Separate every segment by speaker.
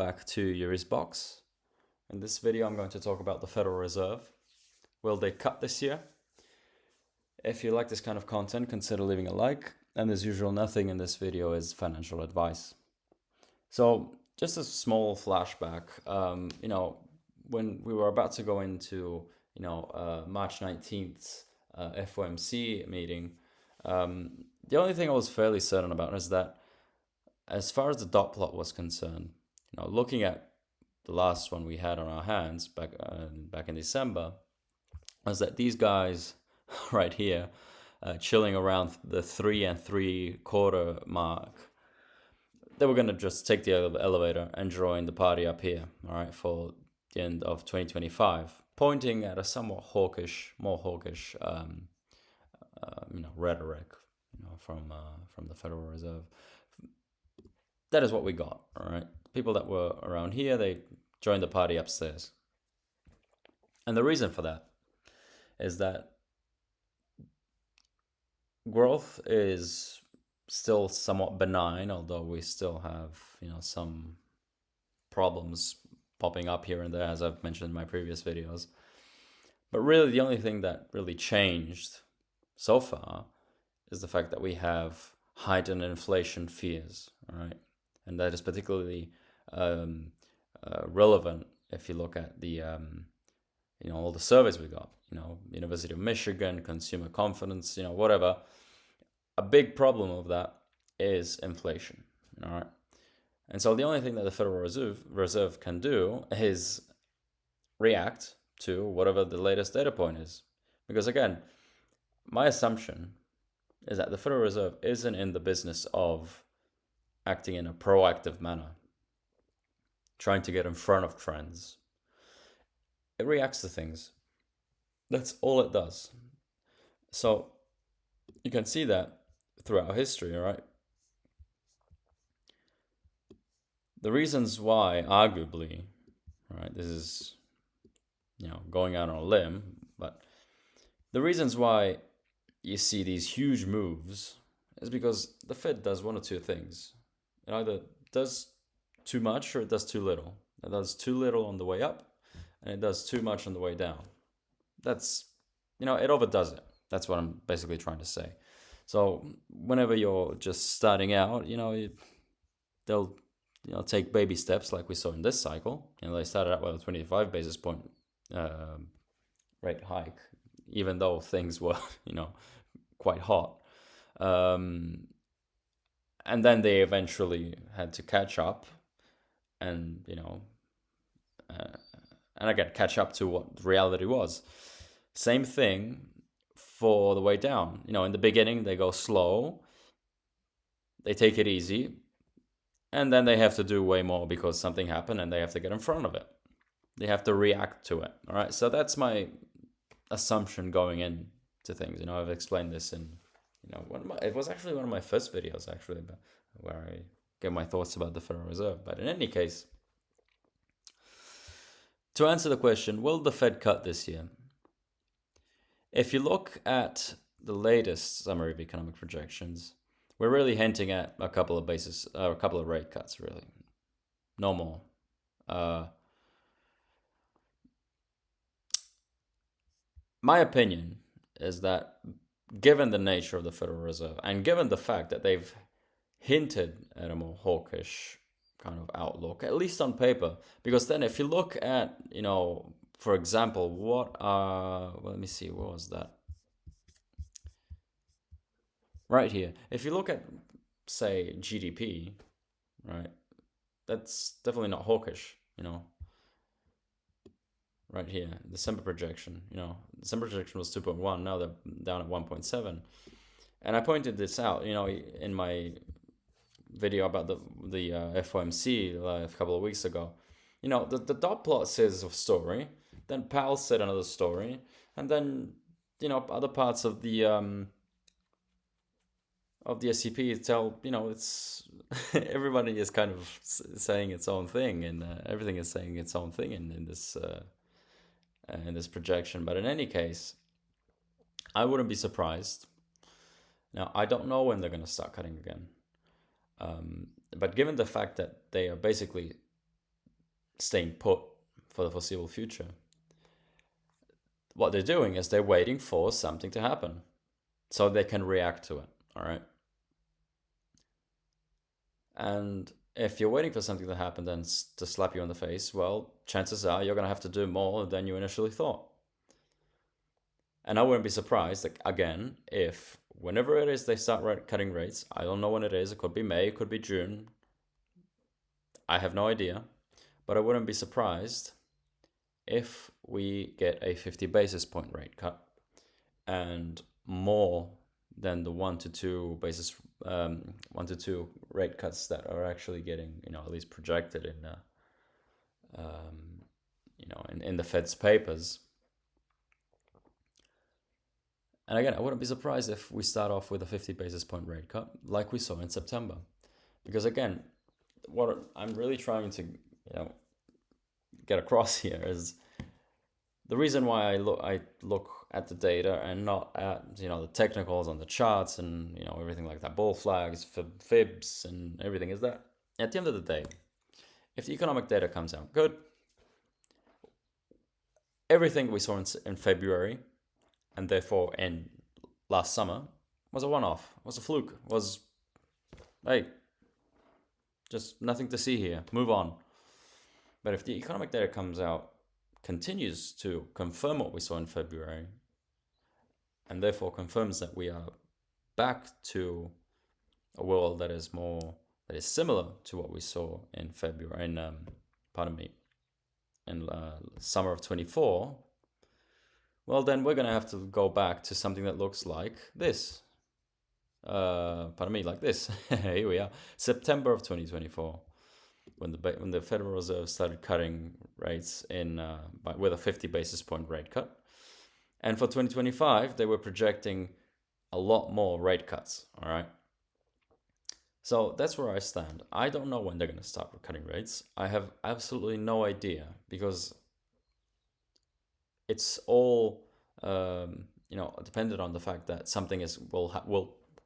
Speaker 1: back to Yuri's Box. In this video, I'm going to talk about the Federal Reserve. Will they cut this year? If you like this kind of content, consider leaving a like. And as usual, nothing in this video is financial advice. So just a small flashback, when we were about to go into, March 19th FOMC meeting, the only thing I was fairly certain about is that as far as the dot plot was concerned, looking at the last one we had on our hands back in December, was that these guys right here, chilling around the 3 3/4 mark, they were going to just take the elevator and join the party up here, all right, for the end of 2025, pointing at a somewhat more hawkish, rhetoric, from the Federal Reserve. That is what we got, all right. People that were around here, they joined the party upstairs. And the reason for that is that growth is still somewhat benign, although we still have, some problems popping up here and there, as I've mentioned in my previous videos. But really, the only thing that really changed so far is the fact that we have heightened inflation fears, all right? And that is particularly relevant if you look at the, all the surveys we got, University of Michigan, consumer confidence, whatever. A big problem of that is inflation, all right? And so the only thing that the Federal Reserve can do is react to whatever the latest data point is. Because again, my assumption is that the Federal Reserve isn't in the business of acting in a proactive manner, trying to get in front of trends. It reacts to things. That's all it does. So you can see that throughout history, right? The reasons why, arguably, right, this is, going out on a limb, but the reasons why you see these huge moves is because the Fed does one or two things. It either does too much or it does too little. It does too little on the way up and it does too much on the way down. That's, it overdoes it. That's what I'm basically trying to say. So whenever you're just starting out, they'll take baby steps like we saw in this cycle. They started out with a 25 basis point rate hike, even though things were, quite hot. And then they eventually had to catch up and, and again, catch up to what reality was. Same thing for the way down. In the beginning, they go slow, they take it easy, and then they have to do way more because something happened and they have to get in front of it. They have to react to it. All right. So that's my assumption going into things. I've explained this in, it was actually one of my first videos, actually, where I gave my thoughts about the Federal Reserve. But in any case, to answer the question, will the Fed cut this year? If you look at the latest summary of economic projections, we're really hinting at a couple of rate cuts, really. No more. My opinion is that given the nature of the Federal Reserve and given the fact that they've hinted at a more hawkish kind of outlook, at least on paper, because then if you look at, for example, let me see, what was that? Right here. If you look at, say, GDP, right, that's definitely not hawkish, Right here, December projection, December projection was 2.1, now they're down at 1.7. And I pointed this out, in my video about the FOMC a couple of weeks ago. The dot plot says a story, then Powell said another story, and then, other parts of the SCP tell, it's everybody is kind of saying its own thing, and everything is saying its own thing in this projection. But in any case, I wouldn't be surprised. Now, I don't know when they're going to start cutting again. But given the fact that they are basically staying put for the foreseeable future. What they're doing is they're waiting for something to happen so they can react to it, all right? And if you're waiting for something to happen then to slap you in the face, well, chances are you're going to have to do more than you initially thought. And I wouldn't be surprised, like, again, if whenever it is they start cutting rates, I don't know when it is, it could be May, it could be June, I have no idea, but I wouldn't be surprised if we get a 50 basis point rate cut and more than the 1 to 2 rate cuts that are actually getting, at least projected in the Fed's papers. And again, I wouldn't be surprised if we start off with a 50 basis point rate cut like we saw in September. Because again, what I'm really trying to get across here is the reason why I look at the data and not at the technicals on the charts and everything like that, bull flags, fibs and everything, is that at the end of the day, if the economic data comes out good, everything we saw in February and therefore in last summer was a one-off, was a fluke, was, hey, just nothing to see here, move on. But if the economic data comes out, continues to confirm what we saw in February, and therefore confirms that we are back to a world that is similar to what we saw in February, in summer of 24, well, then we're going to have to go back to something that looks like this. Like this. Here we are, September of 2024, when the Federal Reserve started cutting rates with a 50 basis point rate cut. And for 2025, they were projecting a lot more rate cuts, all right? So that's where I stand. I don't know when they're going to start cutting rates. I have absolutely no idea, because it's all dependent on the fact that something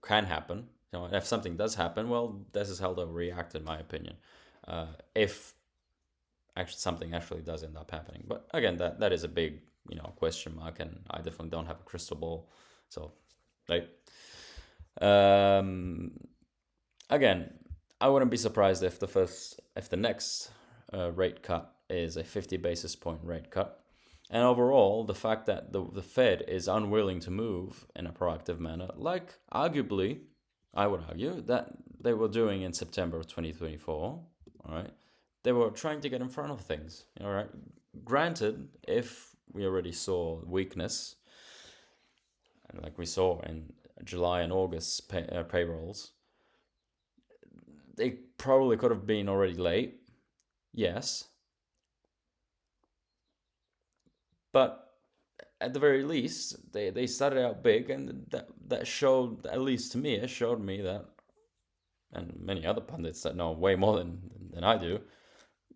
Speaker 1: can happen. If something does happen, well, this is how they'll react, in my opinion. If something actually does end up happening, but again, that is a big question mark, and I definitely don't have a crystal ball. So, again, I wouldn't be surprised if the next rate cut is a 50 basis point rate cut. And overall, the fact that the Fed is unwilling to move in a proactive manner, like arguably, I would argue, that they were doing in September of 2024, all right? They were trying to get in front of things, all right? Granted, if we already saw weakness, like we saw in July and August payrolls, they probably could have been already late, yes. But at the very least, they started out big, and that showed, at least to me, it showed me that, and many other pundits that know way more than I do,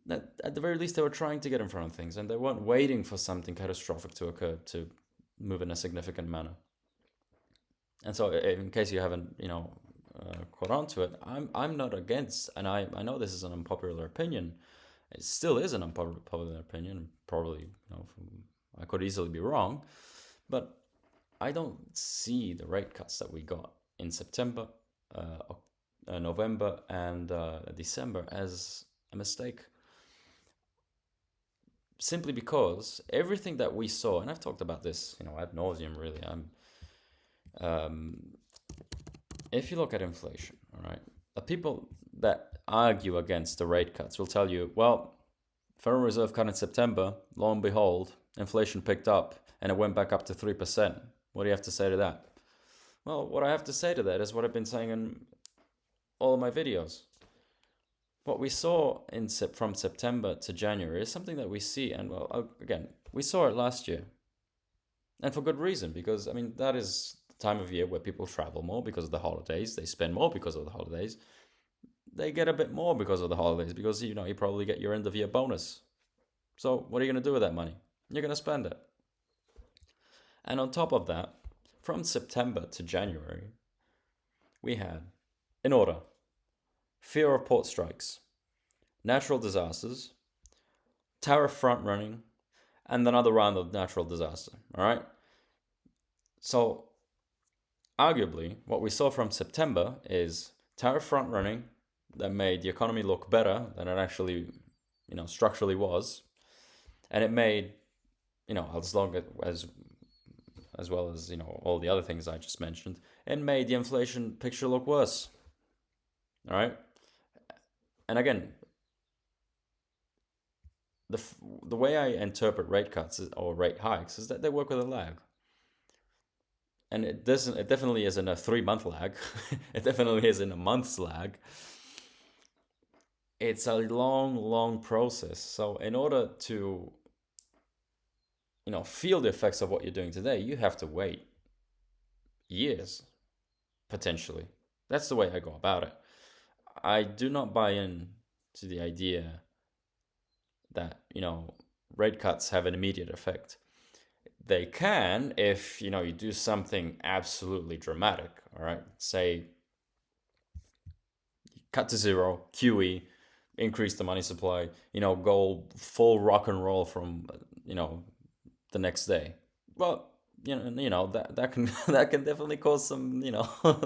Speaker 1: that at the very least they were trying to get in front of things, and they weren't waiting for something catastrophic to occur to move in a significant manner. And so, in case you haven't, caught on to it, I'm not against, and I know this is an unpopular opinion. It still is an unpopular opinion. Probably, I could easily be wrong, but I don't see the rate cuts that we got in September, November, and December as a mistake. Simply because everything that we saw, and I've talked about this, ad nauseum, really. If you look at inflation, all right, the people that argue against the rate cuts will tell you, well, Federal Reserve cut in September, lo and behold, inflation picked up and it went back up to 3%. What do you have to say to that? Well, what I have to say to that is what I've been saying in all of my videos. What we saw from September to January is something that we see, and again, we saw it last year. And for good reason, because, that is the time of year where people travel more because of the holidays, they spend more because of the holidays, they get a bit more because of the holidays, because, you probably get your end of year bonus. So what are you going to do with that money? You're going to spend it. And on top of that, from September to January, we had, in order, fear of port strikes, natural disasters, tariff front running, and another round of natural disaster. All right. So, arguably, what we saw from September is tariff front running that made the economy look better than it actually, structurally was, and it made, as long as well as all the other things I just mentioned, it made the inflation picture look worse. All right, and again, the way I interpret rate cuts or rate hikes is that they work with a lag. And it definitely isn't a 3-month lag. It definitely isn't a month's lag. It's a long process. So in order to feel the effects of what you're doing today, you have to wait years, potentially. That's the way I go about it. I do not buy in to the idea that, rate cuts have an immediate effect. They can if, you do something absolutely dramatic, all right? Say, cut to zero, QE, increase the money supply, go full rock and roll from, the next day. Well, that can that can definitely cause some,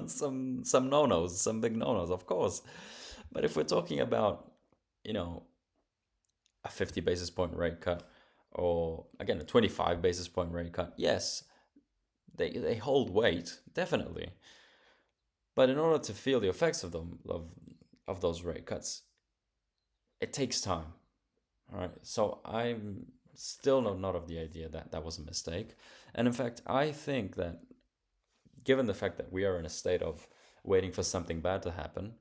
Speaker 1: some no-nos, some big no-nos, of course. But if we're talking about, a 50 basis point rate cut, or again a 25 basis point rate cut, yes, they hold weight, definitely. But in order to feel the effects of them of those rate cuts, it takes time. All right. So I'm still not of the idea that that was a mistake. And in fact, I think that given the fact that we are in a state of waiting for something bad to happen,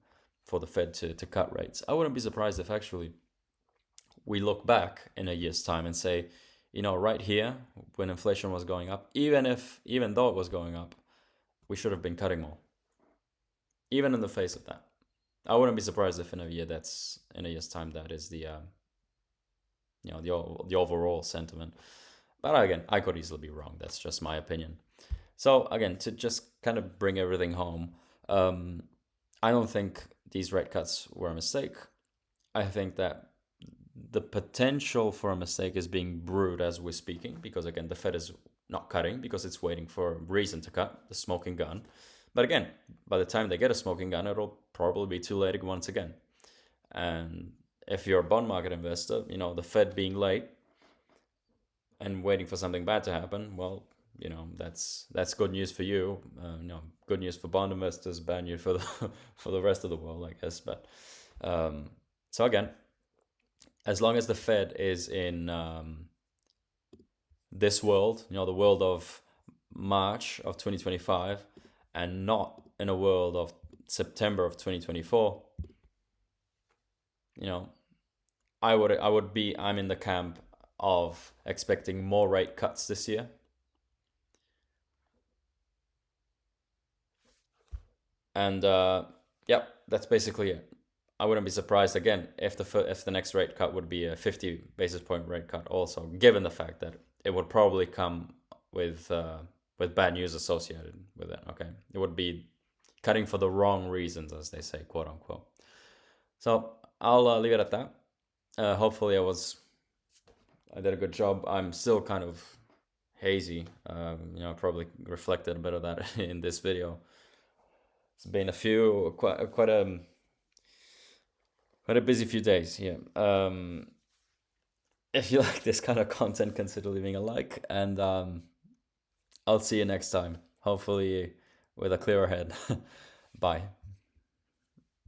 Speaker 1: for the Fed to cut rates, I wouldn't be surprised if actually we look back in a year's time and say, right here when inflation was going up, even though it was going up, we should have been cutting more. Even in the face of that, I wouldn't be surprised if in a year's time that is the the overall sentiment. But again, I could easily be wrong. That's just my opinion. So again, to just kind of bring everything home, I don't think these rate cuts were a mistake. I think that the potential for a mistake is being brewed as we're speaking, because again, the Fed is not cutting because it's waiting for a reason to cut, the smoking gun. But again, by the time they get a smoking gun, it'll probably be too late once again. And if you're a bond market investor, the Fed being late and waiting for something bad to happen, well, that's good news for you. Good news for bond investors, bad news for the for the rest of the world, I guess. But so again, as long as the Fed is in this world, the world of March of 2025, and not in a world of September of 2024, I'm in the camp of expecting more rate cuts this year. And that's basically it. I wouldn't be surprised again if the next rate cut would be a 50 basis point rate cut also, given the fact that it would probably come with bad news associated with it. Okay, it would be cutting for the wrong reasons, as they say, quote unquote. So I'll leave it at that. Hopefully I did a good job. I'm still kind of hazy. Probably reflected a bit of that in this video. It's been quite a busy few days. Yeah. If you like this kind of content, consider leaving a like, and I'll see you next time. Hopefully with a clearer head. Bye.